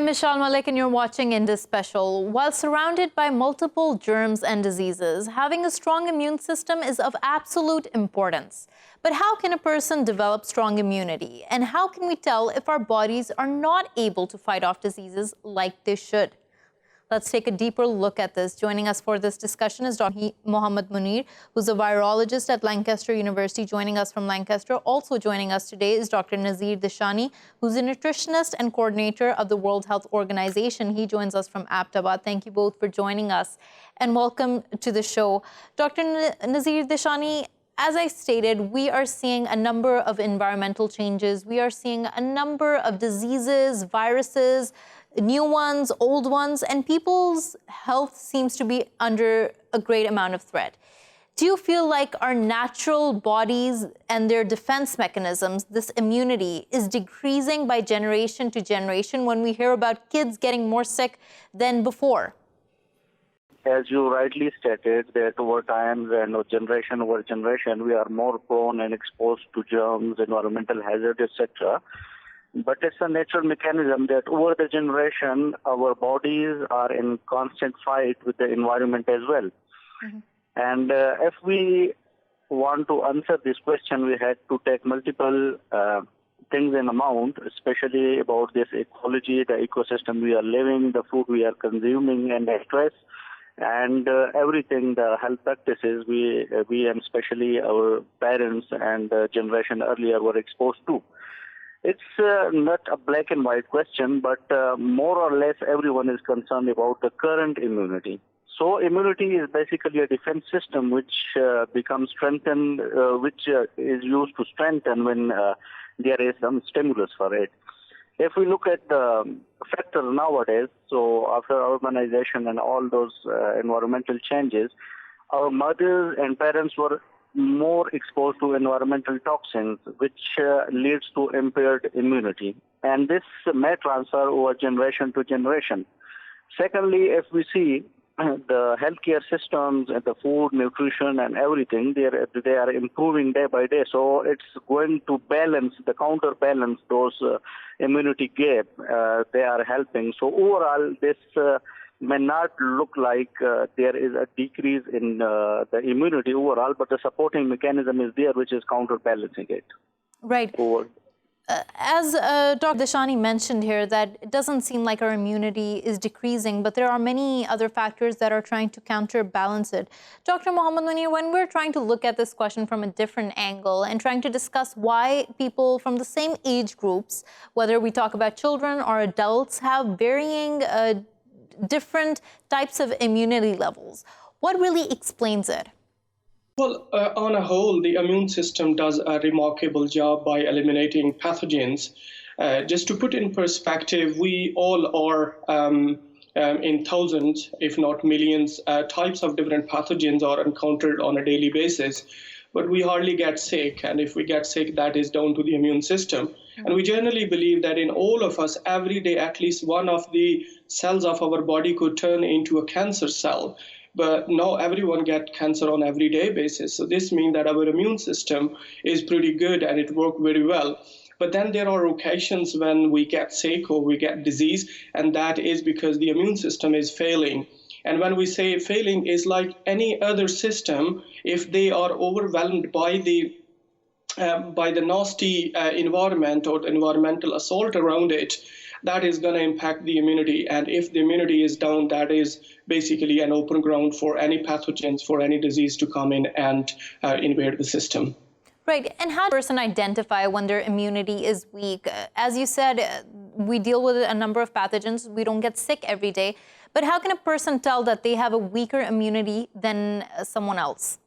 I'm Meshal Malik and you're watching Indus Special. While surrounded by multiple germs and diseases, having a strong immune system is of absolute importance. But how can a person develop strong immunity? And how can we tell if our bodies are not able to fight off diseases like they should? Let's take a deeper look at this. Joining us for this discussion is Dr. Mohammed Munir, who's a virologist at Lancaster University, joining us from Lancaster. Also joining us today is Dr. Nazir Deshani, who's a nutritionist and coordinator of the World Health Organization. He joins us from Ahmedabad. Thank you both for joining us and welcome to the show. Dr. Nazir Deshani, as I stated, we are seeing a number of environmental changes. We are seeing a number of diseases, viruses, new ones, old ones, and people's health seems to be under a great amount of threat. Do you feel like our natural bodies and their defense mechanisms, this immunity, is decreasing by generation to generation when we hear about kids getting more sick than before? As you rightly stated, that over time and generation over generation, we are more prone and exposed to germs, environmental hazards, etc. But it's a natural mechanism that over the generation, our bodies are in constant fight with the environment as well. Mm-hmm. And if we want to answer this question, we had to take multiple things in amount, especially about this ecology, the ecosystem we are living, the food we are consuming, and the stress, and everything, the health practices we and especially our parents and the generation earlier were exposed to. It's not a black and white question, but more or less everyone is concerned about the current immunity. So immunity is basically a defense system which becomes strengthened, which is used to strengthen when there is some stimulus for it. If we look at the factors nowadays, so after urbanization and all those environmental changes, our mothers and parents were more exposed to environmental toxins, which leads to impaired immunity. And this may transfer over generation to generation. Secondly, if we see the healthcare systems and the food, nutrition and everything, they are improving day by day. So it's going to counterbalance those immunity gap. They are helping. So overall, this may not look like there is a decrease in the immunity overall, but the supporting mechanism is there, which is counterbalancing it. Right. As Dr. Deshani mentioned here, that it doesn't seem like our immunity is decreasing, but there are many other factors that are trying to counterbalance it. Dr. Mohammed Munir, when we're trying to look at this question from a different angle and trying to discuss why people from the same age groups, whether we talk about children or adults, have varying different types of immunity levels, what really explains it? Well, on a whole, the immune system does a remarkable job by eliminating pathogens. Just to put in perspective, we all are in thousands, if not millions, types of different pathogens are encountered on a daily basis. But we hardly get sick. And if we get sick, that is down to the immune system. And we generally believe that in all of us, every day, at least one of the cells of our body could turn into a cancer cell. But now everyone gets cancer on an everyday basis. So this means that our immune system is pretty good and it works very well. But then there are occasions when we get sick or we get disease, and that is because the immune system is failing. And when we say failing, is like any other system, if they are overwhelmed by the nasty environment or the environmental assault around it, that is going to impact the immunity. And if the immunity is down, that is basically an open ground for any pathogens, for any disease to come in and invade the system. Right. And how does a person identify when their immunity is weak? As you said, we deal with a number of pathogens. We don't get sick every day. But how can a person tell that they have a weaker immunity than someone else?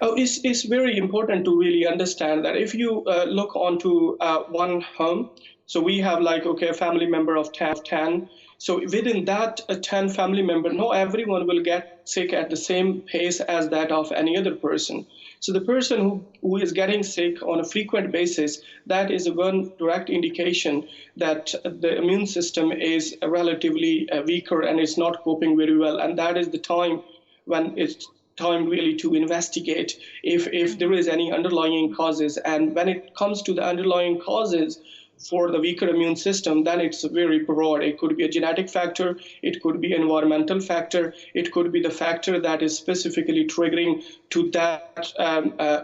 Oh, it's very important to really understand that if you look onto one home, so we have a family member of 10. So within that 10 family member, not everyone will get sick at the same pace as that of any other person. So the person who is getting sick on a frequent basis, that is one direct indication that the immune system is relatively weaker and is not coping very well. And that is the time when it's time really to investigate if there is any underlying causes. And when it comes to the underlying causes, for the weaker immune system, then it's very broad. It could be a genetic factor, it could be environmental factor, it could be the factor that is specifically triggering to that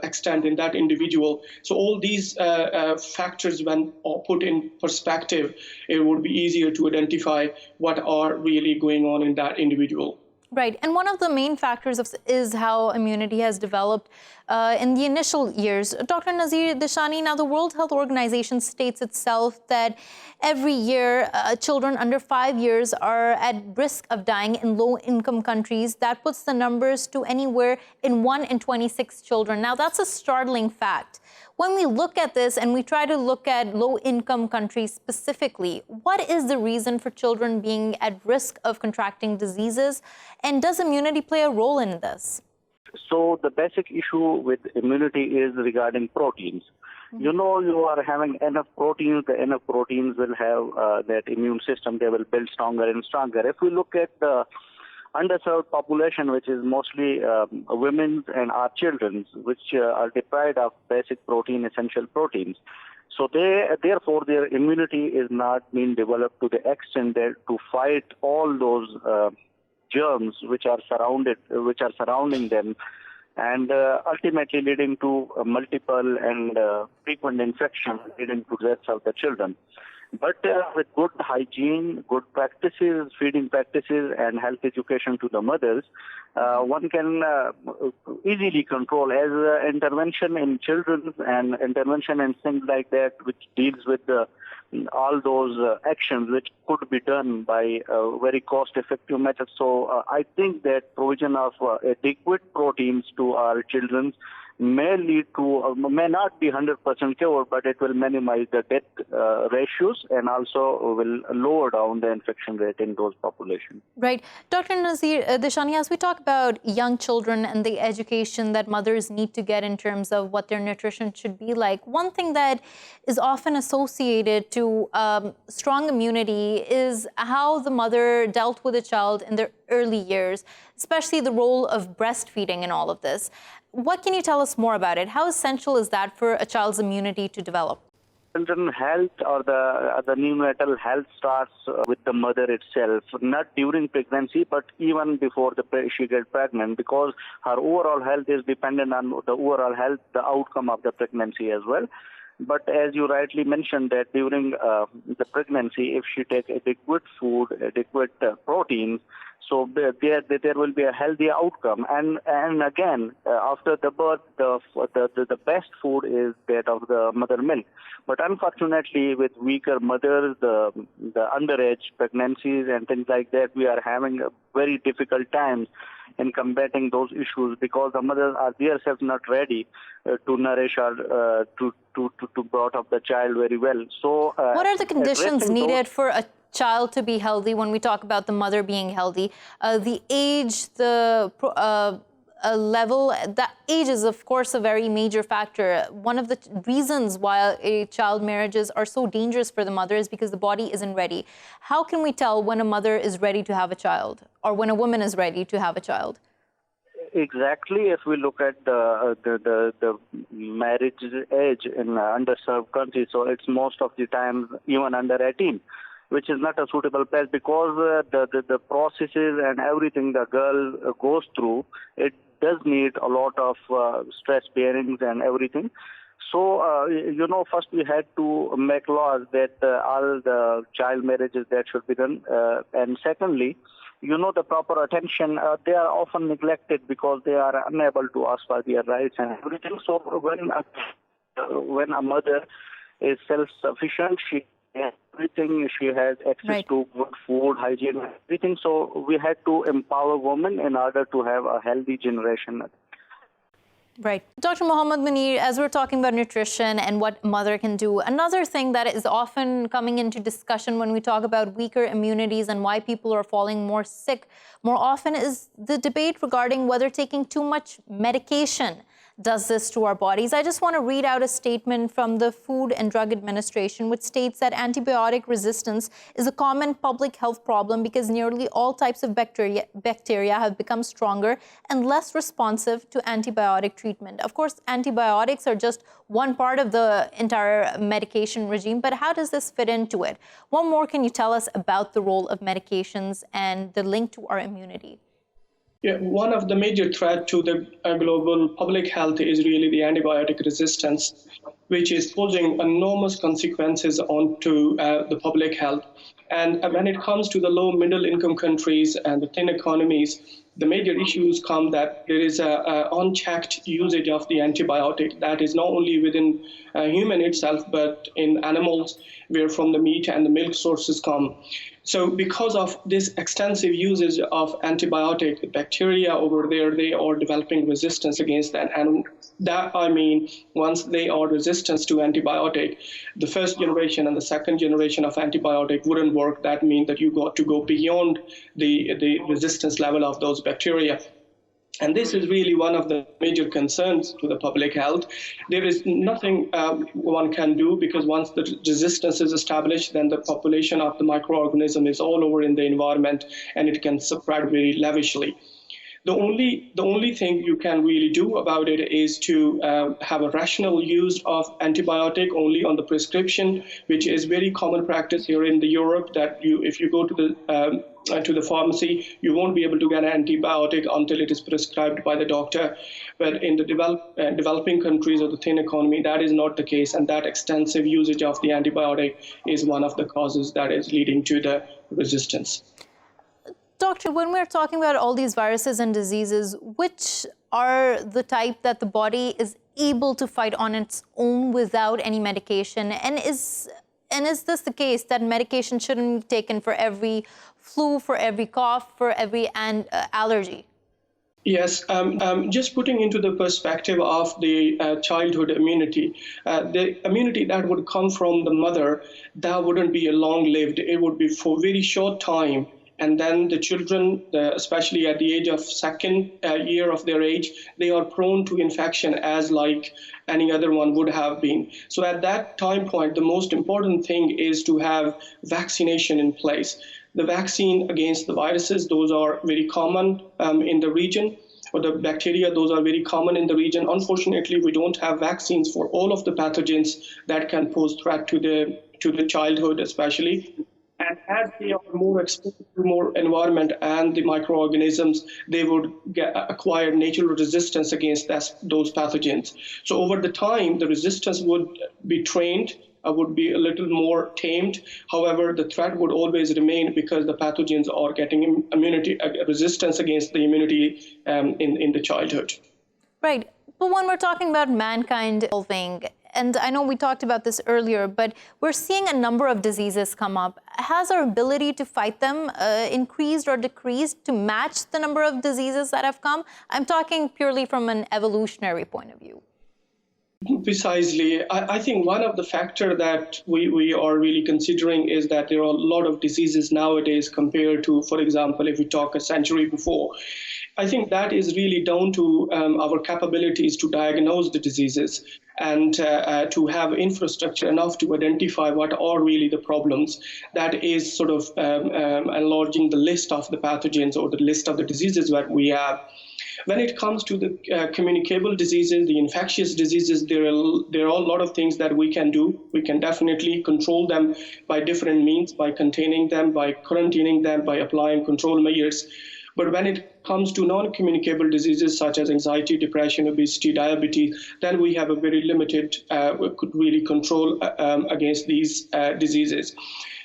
extent in that individual. So all these factors, when put in perspective, it would be easier to identify what are really going on in that individual. Right, and one of the main factors is how immunity has developed in the initial years. Dr. Nazir Deshani, now the World Health Organization states itself that every year children under 5 years are at risk of dying in low-income countries. That puts the numbers to anywhere in 1 in 26 children. Now that's a startling fact. When we look at this and we try to look at low-income countries specifically, what is the reason for children being at risk of contracting diseases? And does immunity play a role in this? So the basic issue with immunity is regarding proteins. You know, you are having enough proteins, the enough proteins will have that immune system, they will build stronger and stronger. If we look at the underserved population, which is mostly women and our children, which are deprived of basic protein, essential proteins. So therefore, their immunity is not being developed to the extent that to fight all those germs which are surrounding them, and ultimately leading to multiple and frequent infections, leading to deaths of the children. But with good hygiene, good practices, feeding practices, and health education to the mothers, one can easily control as intervention in children and intervention in things like that, which deals with all those actions which could be done by very cost-effective methods. So I think that provision of adequate proteins to our children may lead to, may not be 100% cure, but it will minimize the death ratios and also will lower down the infection rate in those populations. Right. Dr. Nazir Deshani, as we talk about young children and the education that mothers need to get in terms of what their nutrition should be like, one thing that is often associated to strong immunity is how the mother dealt with a child in their early years, especially the role of breastfeeding in all of this. What can you tell us more about it? How essential is that for a child's immunity to develop? Children health or the neonatal health starts with the mother itself, not during pregnancy, but even before she gets pregnant, because her overall health is dependent on the overall health, the outcome of the pregnancy as well. But as you rightly mentioned, that during the pregnancy, if she takes adequate food, adequate proteins, so there will be a healthy outcome. And again, after the birth, the best food is that of the mother milk. But unfortunately, with weaker mothers, the underage pregnancies and things like that, we are having a very difficult times in combating those issues because the mothers are themselves not ready to nourish or to brought up the child very well. So, what are the conditions needed for a child to be healthy when we talk about the mother being healthy? The age, the level, that age is of course a very major factor. One of the reasons why child marriages are so dangerous for the mother is because the body isn't ready. How can we tell when a mother is ready to have a child or when a woman is ready to have a child? Exactly. If we look at the marriage age in underserved countries, so it's most of the time even under 18. Which is not a suitable place because the processes and everything the girl goes through, it does need a lot of stress bearings and everything. So, first we had to make laws that all the child marriages that should be done. And secondly, the proper attention, they are often neglected because they are unable to ask for their rights and everything. So when a mother is self-sufficient, she everything, she has access to good food, hygiene, everything. So we had to empower women in order to have a healthy generation. Right. Dr. Mohammad Munir, as we're talking about nutrition and what a mother can do, another thing that is often coming into discussion when we talk about weaker immunities and why people are falling more sick more often is the debate regarding whether taking too much medication does this to our bodies. I just want to read out a statement from the Food and Drug Administration, which states that antibiotic resistance is a common public health problem because nearly all types of bacteria have become stronger and less responsive to antibiotic treatment. Of course, antibiotics are just one part of the entire medication regime, but how does this fit into it? What more can you tell us about the role of medications and the link to our immunity? Yeah, one of the major threats to the global public health is really the antibiotic resistance, which is posing enormous consequences onto the public health. And when it comes to the low middle income countries and the thin economies, the major issues come that there is a unchecked usage of the antibiotic that is not only within human itself, but in animals where from the meat and the milk sources come. So because of this extensive usage of antibiotic, bacteria over there, they are developing resistance against that. And that, I mean, once they are resistant to antibiotic, the first generation and the second generation of antibiotic wouldn't work. That means that you got to go beyond the resistance level of those bacteria. And this is really one of the major concerns to the public health. There is nothing one can do because once the resistance is established, then the population of the microorganism is all over in the environment and it can spread very lavishly. The only thing you can really do about it is to have a rational use of antibiotic only on the prescription, which is very common practice here in the Europe. That if you go to the pharmacy, you won't be able to get an antibiotic until it is prescribed by the doctor. But in the developing countries or the thin economy, that is not the case, and that extensive usage of the antibiotic is one of the causes that is leading to the resistance. Doctor, when we're talking about all these viruses and diseases, which are the type that the body is able to fight on its own without any medication? And is this the case that medication shouldn't be taken for every flu, for every cough, for every allergy? Yes, just putting into the perspective of the childhood immunity, the immunity that would come from the mother, that wouldn't be a long-lived. It would be for a very short time. And then the children, especially at the age of second year of their age, they are prone to infection as like any other one would have been. So at that time point, the most important thing is to have vaccination in place. The vaccine against the viruses, those are very common in the region. For the bacteria, those are very common in the region. Unfortunately, we don't have vaccines for all of the pathogens that can pose threat to the childhood, especially. And as they are more exposed to more environment and the microorganisms, they would acquire natural resistance against those pathogens. So over the time, the resistance would be trained, would be a little more tamed. However, the threat would always remain because the pathogens are getting resistance against the immunity in the childhood. Right. But when we're talking about mankind evolving, and I know we talked about this earlier, but we're seeing a number of diseases come up. Has our ability to fight them increased or decreased to match the number of diseases that have come? I'm talking purely from an evolutionary point of view. Precisely. I think one of the factors that we are really considering is that there are a lot of diseases nowadays compared to, for example, if we talk a century before. I think that is really down to our capabilities to diagnose the diseases and to have infrastructure enough to identify what are really the problems. That is sort of enlarging the list of the pathogens or the list of the diseases that we have. When it comes to the communicable diseases, the infectious diseases, there are a lot of things that we can do. We can definitely control them by different means, by containing them, by quarantining them, by applying control measures. But when it comes to non-communicable diseases such as anxiety, depression, obesity, diabetes, then we have a very limited, we could really control against these diseases.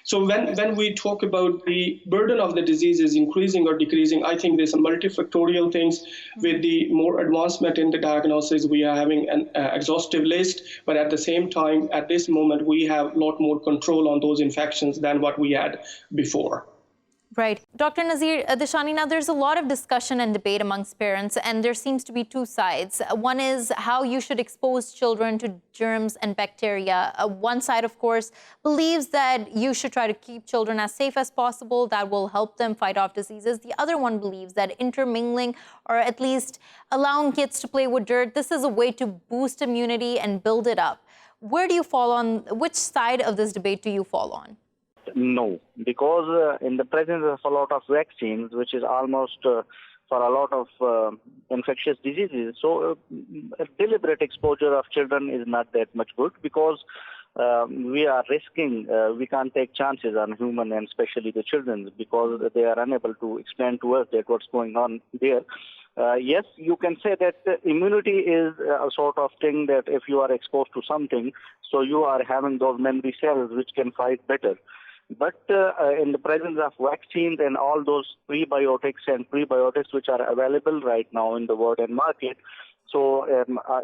So when we talk about the burden of the diseases increasing or decreasing, I think there's some multifactorial things. With the more advancement in the diagnosis, we are having an exhaustive list, but at the same time, at this moment, we have a lot more control on those infections than what we had before. Right. Dr. Nazir Deshani, now there's a lot of discussion and debate amongst parents, and there seems to be two sides. One is how you should expose children to germs and bacteria. One side, of course, believes that you should try to keep children as safe as possible. That will help them fight off diseases. The other one believes that intermingling, or at least allowing kids to play with dirt, this is a way to boost immunity and build it up. Where do you fall on? Which side of this debate do you fall on? No, because in the presence of a lot of vaccines, which is almost for a lot of infectious diseases, so a deliberate exposure of children is not that much good, because we are risking, we can't take chances on human and especially the children, because they are unable to explain to us that what's going on there. Yes, you can say that immunity is a sort of thing that if you are exposed to something, so you are having those memory cells which can fight better. But in the presence of vaccines and all those prebiotics and prebiotics which are available right now in the world and market, so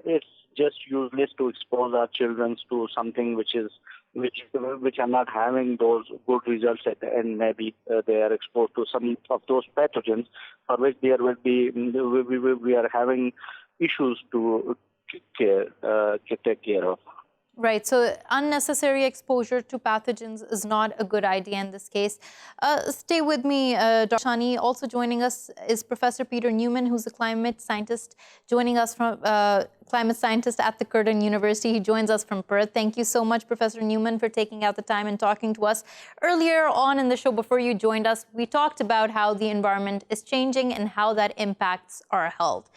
it's just useless to expose our children to something which are not having those good results at the end. Maybe they are exposed to some of those pathogens for which there will be we are having issues to take care of. Right. So unnecessary exposure to pathogens is not a good idea in this case. Stay with me, Dr. Deshani. Also joining us is Professor Peter Newman, who's a climate scientist, joining us from climate scientist at the Curtin University. He joins us from Perth. Thank you so much, Professor Newman, for taking out the time and talking to us. Earlier on in the show, before you joined us, we talked about how the environment is changing and how that impacts our health.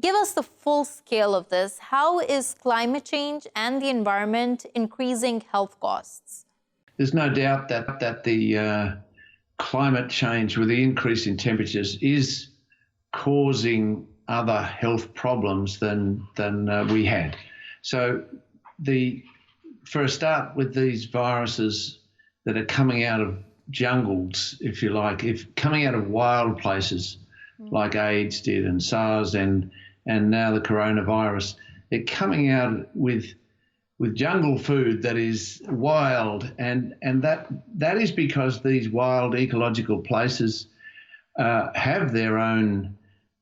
Give us the full scale of this. How is climate change and the environment increasing health costs? There's no doubt that the climate change with the increase in temperatures is causing other health problems than we had. So for a start, with these viruses that are coming out of jungles, if you like, coming out of wild places like AIDS did and SARS and now the coronavirus, they're coming out with jungle food that is wild, and that is because these wild ecological places have their own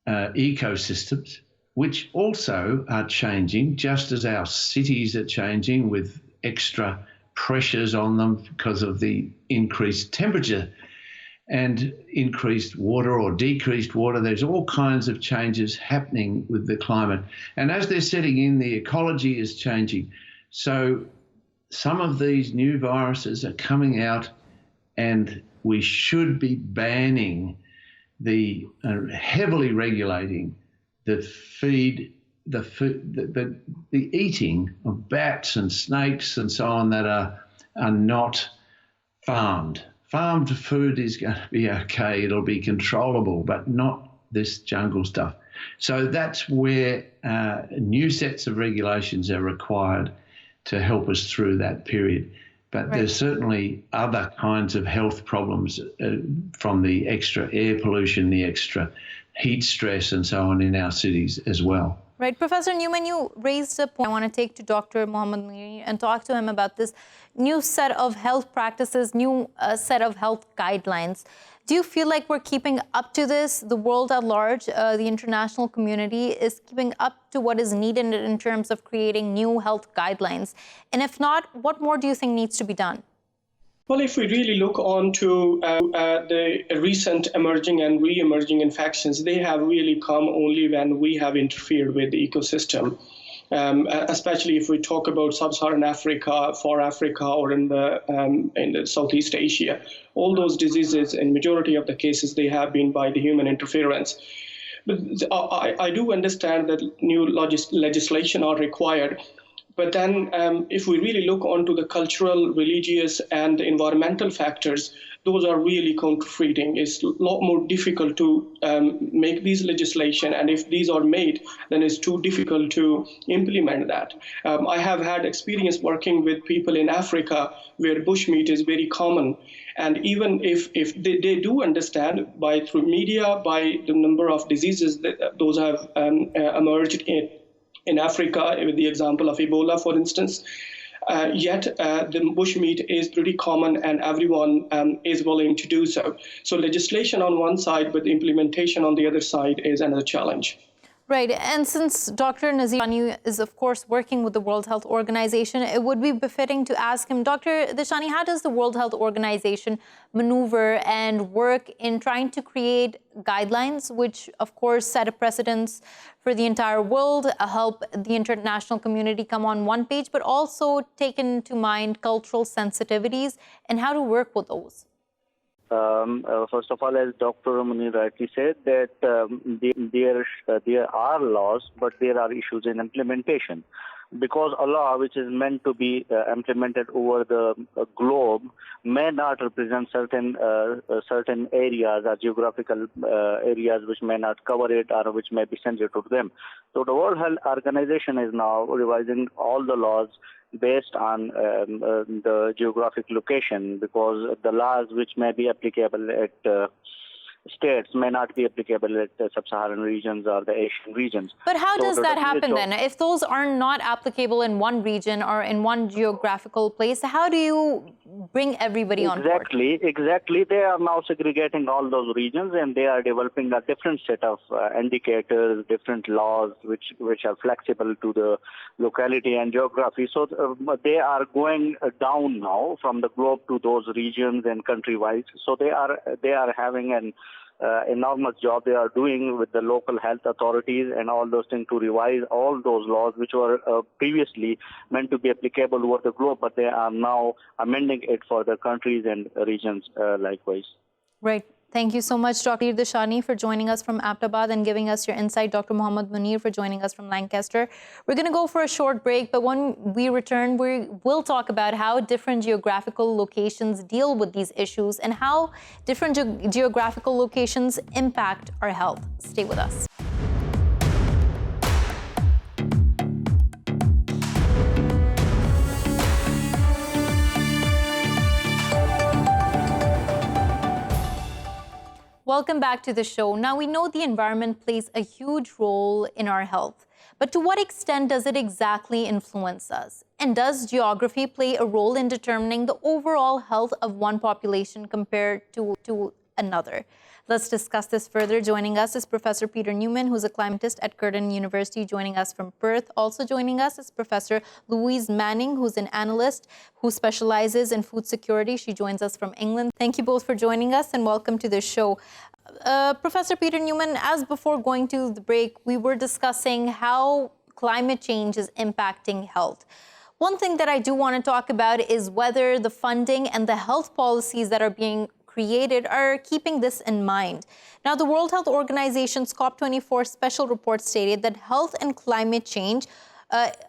ecosystems, which also are changing, just as our cities are changing with extra pressures on them because of the increased temperature and increased water or decreased water. There's all kinds of changes happening with the climate. And as they're setting in, the ecology is changing. So some of these new viruses are coming out, and we should be banning heavily regulating the eating of bats and snakes and so on that are not farmed. Farmed food is going to be okay, it'll be controllable, but not this jungle stuff. So that's where new sets of regulations are required to help us through that period. But there's certainly other kinds of health problems from the extra air pollution, the extra heat stress and so on in our cities as well. Right. Professor Newman, you raised a point I want to take to Dr. Munir and talk to him about this new set of health practices, new set of health guidelines. Do you feel like we're keeping up to this? The world at large, the international community is keeping up to what is needed in terms of creating new health guidelines? And if not, what more do you think needs to be done? Well, if we really look on to the recent emerging and re-emerging infections, they have really come only when we have interfered with the ecosystem, especially if we talk about sub-Saharan Africa, for Africa, or in the Southeast Asia. All those diseases, in majority of the cases, they have been by the human interference. But I do understand that new legislation are required. But then if we really look onto the cultural, religious, and environmental factors, those are really counterfeiting. It's a lot more difficult to make these legislation, and if these are made, then it's too difficult to implement that. I have had experience working with people in Africa where bushmeat is very common. And even if they do understand through media, by the number of diseases that those have emerged in Africa, with the example of Ebola, for instance, Yet the bushmeat is pretty common and everyone is willing to do so. So legislation on one side, but implementation on the other side is another challenge. Right, and since Dr. Nazir Deshani is, of course, working with the World Health Organization, it would be befitting to ask him, Dr. Deshani, how does the World Health Organization maneuver and work in trying to create guidelines, which, of course, set a precedence for the entire world, help the international community come on one page, but also take into mind cultural sensitivities and how to work with those? First of all, as Dr. Munir rightly said, that there are laws, but there are issues in implementation. Because a law which is meant to be implemented over the globe may not represent certain areas or geographical areas which may not cover it or which may be sensitive to them. So the World Health Organization is now revising all the laws based on the geographic location, because the laws which may be applicable at states may not be applicable at the sub-Saharan regions or the Asian regions. But how does that happen then? If those are not applicable in one region or in one geographical place, how do you bring everybody on board? Exactly. They are now segregating all those regions and they are developing a different set of indicators, different laws which are flexible to the locality and geography. So they are going down now from the globe to those regions and country-wise. So they are having an enormous job they are doing with the local health authorities and all those things to revise all those laws which were previously meant to be applicable over the globe, but they are now amending it for the countries and regions likewise. Right. Thank you so much, Dr. Deshani, for joining us from Ahmedabad and giving us your insight. Dr. Mohammed Munir for joining us from Lancaster. We're going to go for a short break, but when we return, we will talk about how different geographical locations deal with these issues and how different geographical locations impact our health. Stay with us. Welcome back to the show. Now, we know the environment plays a huge role in our health, but to what extent does it exactly influence us? And does geography play a role in determining the overall health of one population compared to another? Let's discuss this further. Joining us is Professor Peter Newman, who's a climatist at Curtin University, joining us from Perth. Also joining us is Professor Louise Manning, who's an analyst who specializes in food security. She joins us from England. Thank you both for joining us and welcome to the show. Professor Peter Newman, as before going to the break, we were discussing how climate change is impacting health. One thing that I do want to talk about is whether the funding and the health policies that are being created are keeping this in mind. Now, the World Health Organization's COP24 special report stated that health and climate change,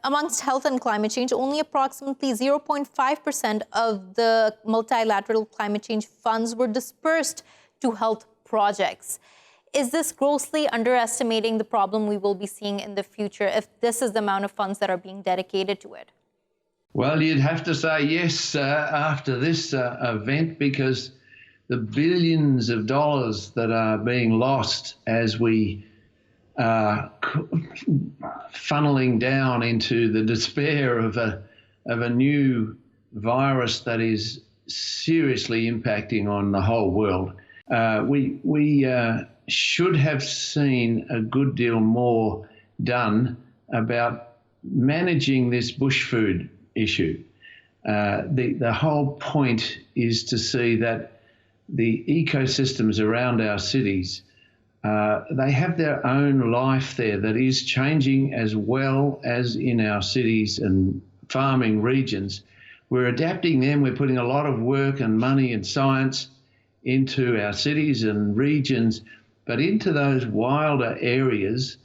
amongst health and climate change, only approximately 0.5% of the multilateral climate change funds were dispersed to health projects. Is this grossly underestimating the problem we will be seeing in the future if this is the amount of funds that are being dedicated to it? Well, you'd have to say yes after this event, because the billions of dollars that are being lost as we are funneling down into the despair of a new virus that is seriously impacting on the whole world. We should have seen a good deal more done about managing this bush food issue. The whole point is to see that the ecosystems around our cities, they have their own life there that is changing as well as in our cities and farming regions. We're adapting them. We're putting a lot of work and money and science into our cities and regions, but into those wilder areas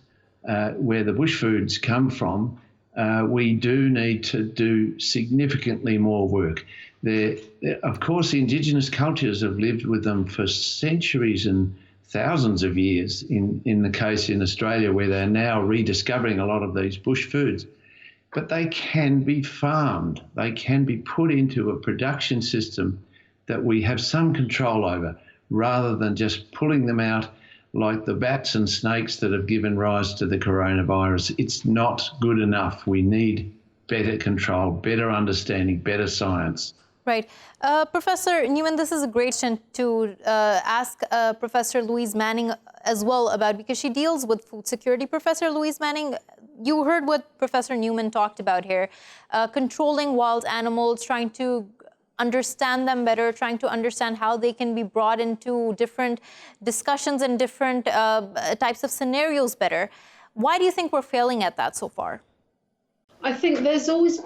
where the bush foods come from, we do need to do significantly more work. Of course, Indigenous cultures have lived with them for centuries and thousands of years, in the case in Australia, where they're now rediscovering a lot of these bush foods. But they can be farmed. They can be put into a production system that we have some control over, rather than just pulling them out like the bats and snakes that have given rise to the coronavirus. It's not good enough. We need better control, better understanding, better science. Right. Professor Newman, this is a great question to ask Professor Louise Manning as well about, because she deals with food security. Professor Louise Manning, you heard what Professor Newman talked about here, controlling wild animals, trying to understand them better, trying to understand how they can be brought into different discussions and different types of scenarios better. Why do you think we're failing at that so far? I think it's always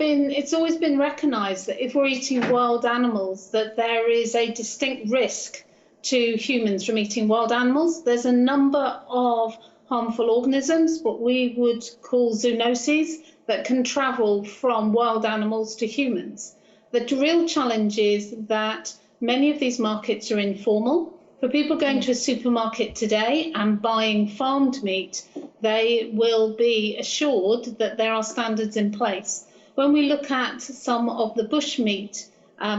been recognized that if we're eating wild animals, that there is a distinct risk to humans from eating wild animals. There's a number of harmful organisms, what we would call zoonoses, that can travel from wild animals to humans. The real challenge is that many of these markets are informal. For people going to a supermarket today and buying farmed meat, they will be assured that there are standards in place. When we look at some of the bushmeat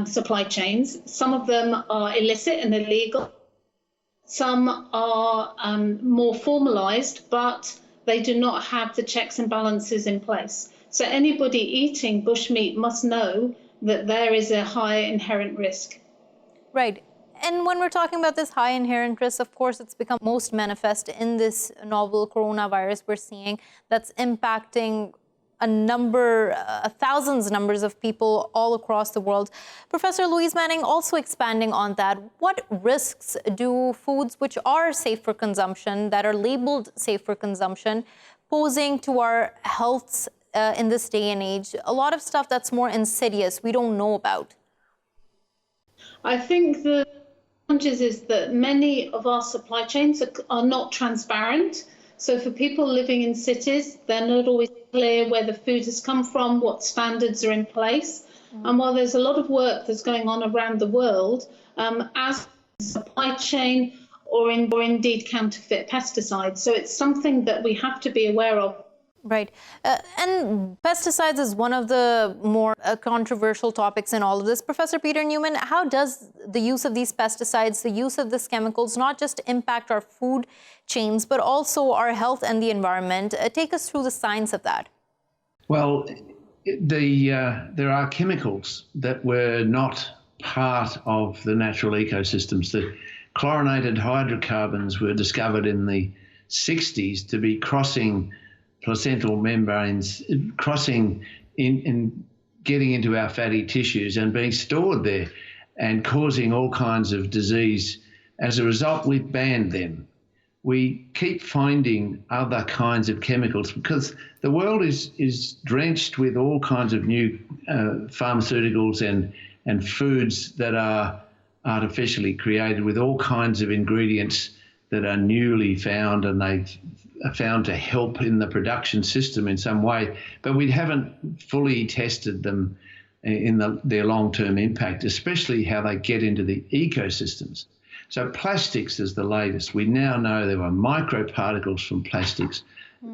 supply chains, some of them are illicit and illegal. Some are more formalized, but they do not have the checks and balances in place. So anybody eating bushmeat must know that there is a high inherent risk. Right. And when we're talking about this high inherent risk, of course, it's become most manifest in this novel coronavirus we're seeing that's impacting thousands numbers of people all across the world. Professor Louise Manning, also expanding on that, what risks do foods which are safe for consumption, that are labeled safe for consumption, posing to our healths in this day and age? A lot of stuff that's more insidious we don't know about. I think the challenges is that many of our supply chains are not transparent. So for people living in cities, they're not always clear where the food has come from, what standards are in place. And while there's a lot of work that's going on around the world, as supply chain or indeed counterfeit pesticides. So it's something that we have to be aware of. Right. And pesticides is one of the more controversial topics in all of this. Professor Peter Newman, how does the use of these pesticides, the use of these chemicals, not just impact our food chains, but also our health and the environment? Take us through the science of that. Well, there are chemicals that were not part of the natural ecosystems. The chlorinated hydrocarbons were discovered in the 60s to be crossing placental membranes, crossing in and getting into our fatty tissues and being stored there and causing all kinds of disease. As a result, we've banned them. We keep finding other kinds of chemicals because the world is drenched with all kinds of new pharmaceuticals and foods that are artificially created with all kinds of ingredients that are newly found, and they are found to help in the production system in some way, but we haven't fully tested them in their long-term impact, especially how they get into the ecosystems. So plastics is the latest. We now know there are microparticles from plastics,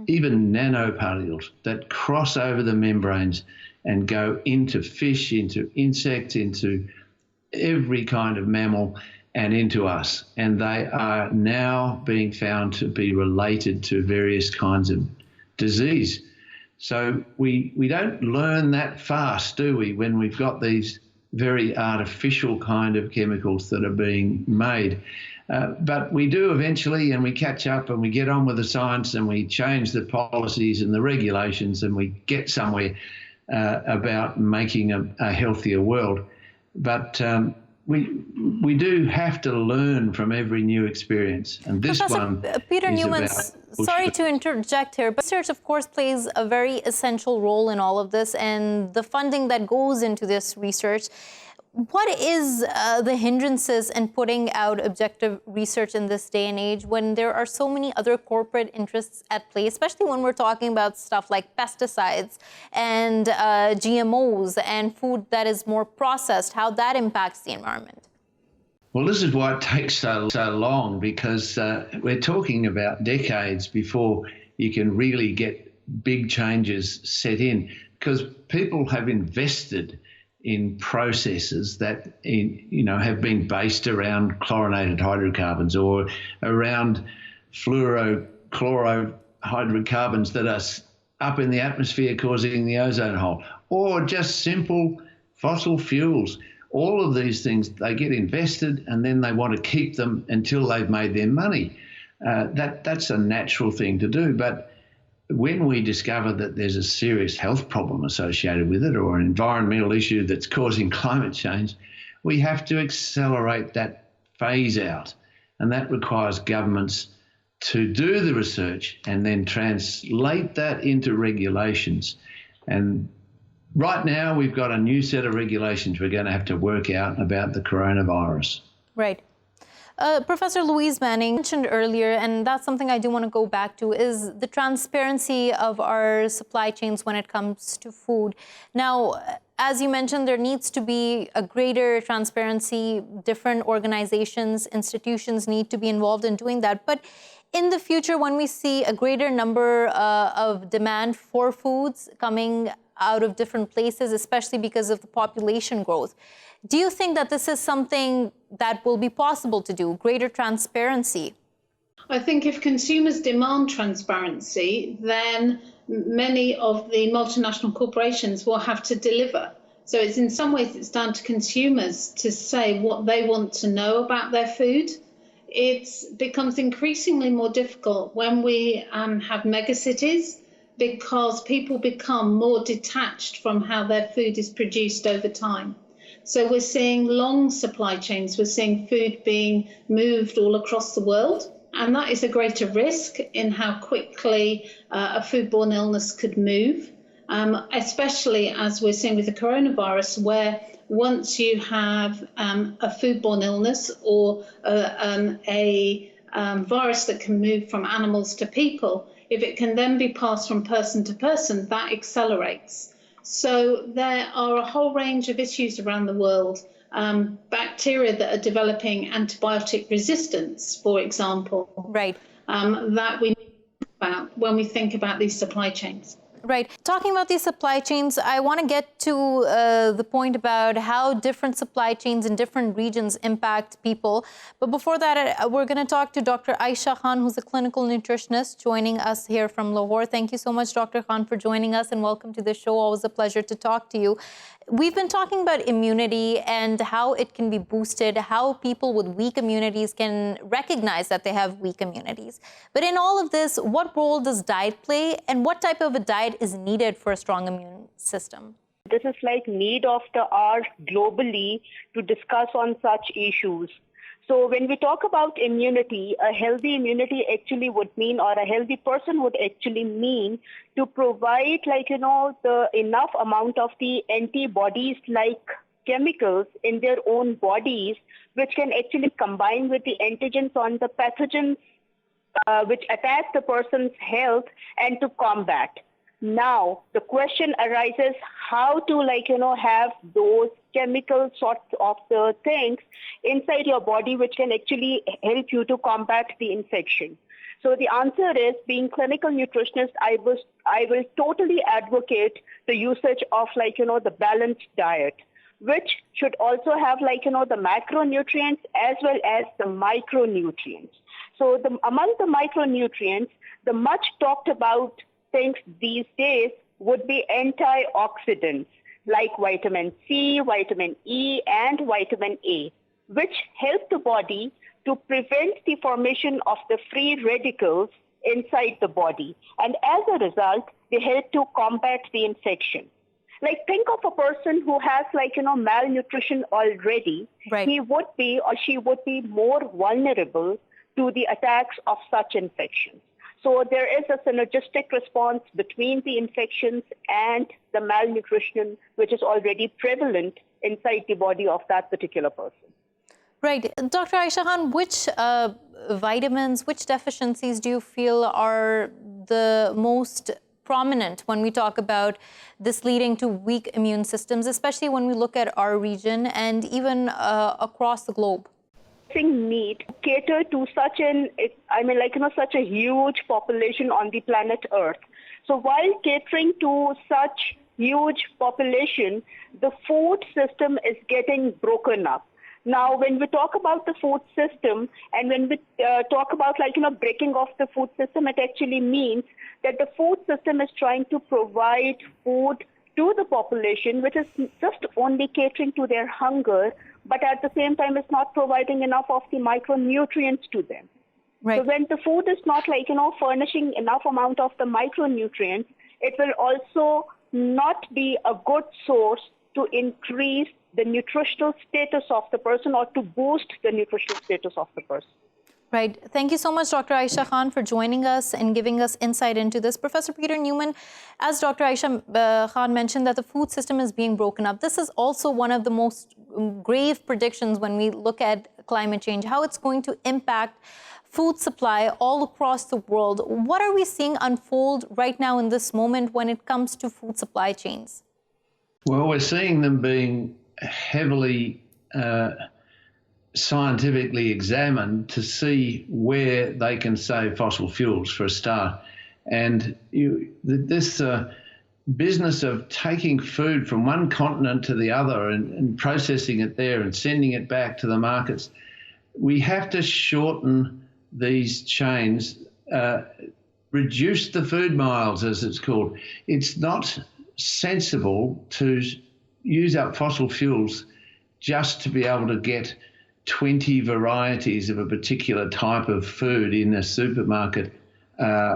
even nanoparticles that cross over the membranes and go into fish, into insects, into every kind of mammal, and into us. And they are now being found to be related to various kinds of disease. So we don't learn that fast, do we, when we've got these very artificial kind of chemicals that are being made. But we do eventually, and we catch up and we get on with the science and we change the policies and the regulations and we get somewhere about making a healthier world. But we do have to learn from every new experience, and this Professor one Peter is Newman, sorry to interject here, but research, of course, plays a very essential role in all of this, and the funding that goes into this research. What is the hindrances in putting out objective research in this day and age when there are so many other corporate interests at play, especially when we're talking about stuff like pesticides and GMOs and food that is more processed, how that impacts the environment? Well, this is why it takes so long, because we're talking about decades before you can really get big changes set in, because people have invested in processes that have been based around chlorinated hydrocarbons or around fluorochlorohydrocarbons that up in the atmosphere causing the ozone hole, or just simple fossil fuels. All of these things, they get invested and then they want to keep them until they've made their money. That's a natural thing to do. But when we discover that there's a serious health problem associated with it, or an environmental issue that's causing climate change, we have to accelerate that phase out. And that requires governments to do the research and then translate that into regulations. And right now, we've got a new set of regulations we're going to have to work out about the coronavirus. Right. Professor Louise Manning mentioned earlier, and that's something I do want to go back to, is the transparency of our supply chains when it comes to food. Now, as you mentioned, there needs to be a greater transparency. Different organizations, institutions need to be involved in doing that. But in the future, when we see a greater number of demand for foods coming out of different places, especially because of the population growth, do you think that this is something that will be possible to do, greater transparency? I think if consumers demand transparency, then many of the multinational corporations will have to deliver. So it's in some ways it's down to consumers to say what they want to know about their food. It becomes increasingly more difficult when we have megacities, because people become more detached from how their food is produced over time. So we're seeing long supply chains, we're seeing food being moved all across the world, and that is a greater risk in how quickly a foodborne illness could move, especially as we're seeing with the coronavirus, where once you have a foodborne illness or a virus that can move from animals to people, if it can then be passed from person to person, that accelerates. So there are a whole range of issues around the world. Bacteria that are developing antibiotic resistance, for example, right, that we think about when we think about these supply chains. Right. Talking about these supply chains, I want to get to the point about how different supply chains in different regions impact people. But before that, we're going to talk to Dr. Ayesha Khan, who's a clinical nutritionist, joining us here from Lahore. Thank you so much, Dr. Khan, for joining us, and welcome to the show. Always a pleasure to talk to you. We've been talking about immunity and how it can be boosted, how people with weak immunities can recognize that they have weak immunities. But in all of this, what role does diet play, and what type of a diet is needed for a strong immune system? This is like need of the hour globally to discuss on such issues. So when we talk about immunity, a healthy immunity actually would mean, or a healthy person would actually mean, to provide the enough amount of the antibodies like chemicals in their own bodies, which can actually combine with the antigens on the pathogens which attack the person's health and to combat. Now, the question arises how to have those chemical sorts of the things inside your body which can actually help you to combat the infection. So the answer is, being clinical nutritionist, I will totally advocate the usage of the balanced diet, which should also have the macronutrients as well as the micronutrients. So among the micronutrients, the much talked about things these days would be antioxidants like vitamin C, vitamin E, and vitamin A, which help the body to prevent the formation of the free radicals inside the body. And as a result, they help to combat the infection. Like, think of a person who has malnutrition already. Right. He would be or she would be more vulnerable to the attacks of such infections. So there is a synergistic response between the infections and the malnutrition, which is already prevalent inside the body of that particular person. Right. Dr. Ayesha Khan, which vitamins, which deficiencies do you feel are the most prominent when we talk about this leading to weak immune systems, especially when we look at our region and even across the globe? Need to cater to such such a huge population on the planet Earth. So while catering to such huge population, the food system is getting broken up. Now, when we talk about the food system and when we talk about breaking off the food system, it actually means that the food system is trying to provide food to the population, which is just only catering to their hunger, but at the same time it's not providing enough of the micronutrients to them. Right. So when the food is not furnishing enough amount of the micronutrients, it will also not be a good source to increase the nutritional status of the person or to boost the nutritional status of the person. Right. Thank you so much, Dr. Ayesha Khan, for joining us and giving us insight into this. Professor Peter Newman, as Dr. Ayesha Khan mentioned, that the food system is being broken up. This is also one of the most grave predictions when we look at climate change, how it's going to impact food supply all across the world. What are we seeing unfold right now in this moment when it comes to food supply chains? Well, we're seeing them being heavily scientifically examined to see where they can save fossil fuels for a start. And this business of taking food from one continent to the other and processing it there and sending it back to the markets, we have to shorten these chains, reduce the food miles, as it's called. It's not sensible to use up fossil fuels just to be able to get 20 varieties of a particular type of food in a supermarket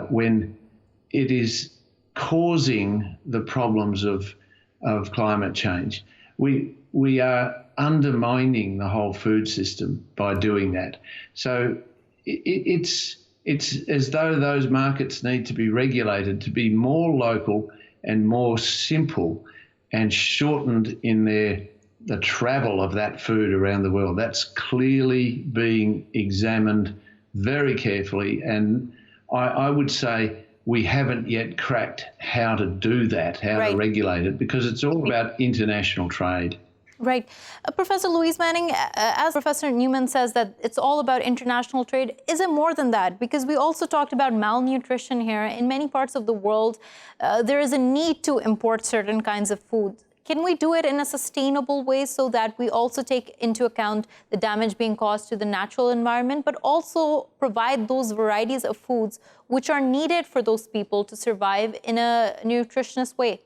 when it is causing the problems of climate change. We are undermining the whole food system by doing that. So it's as though those markets need to be regulated to be more local and more simple and shortened in the travel of that food around the world. That's clearly being examined very carefully. And I would say we haven't yet cracked how to do that, how to regulate it, because it's all about international trade. Right. Professor Louise Manning, as Professor Newman says that it's all about international trade, is it more than that? Because we also talked about malnutrition here. In many parts of the world, there is a need to import certain kinds of food. Can we do it in a sustainable way so that we also take into account the damage being caused to the natural environment, but also provide those varieties of foods which are needed for those people to survive in a nutritious way?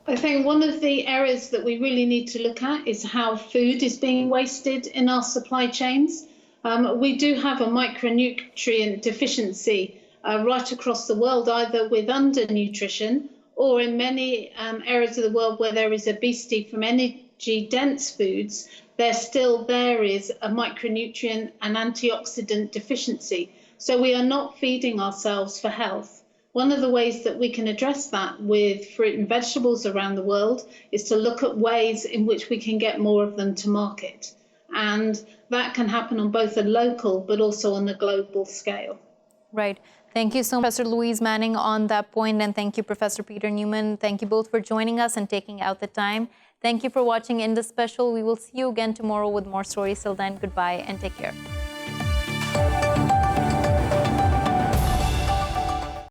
I think one of the areas that we really need to look at is how food is being wasted in our supply chains. We do have a micronutrient deficiency right across the world, either with undernutrition or in many areas of the world where there is obesity from energy-dense foods, there is a micronutrient and antioxidant deficiency. So we are not feeding ourselves for health. One of the ways that we can address that with fruit and vegetables around the world is to look at ways in which we can get more of them to market. And that can happen on both a local but also on a global scale. Right. Thank you so much, Professor Louise Manning, on that point, and thank you, Professor Peter Newman. Thank you both for joining us and taking out the time. Thank you for watching Indus Special. We will see you again tomorrow with more stories. Till then, goodbye and take care.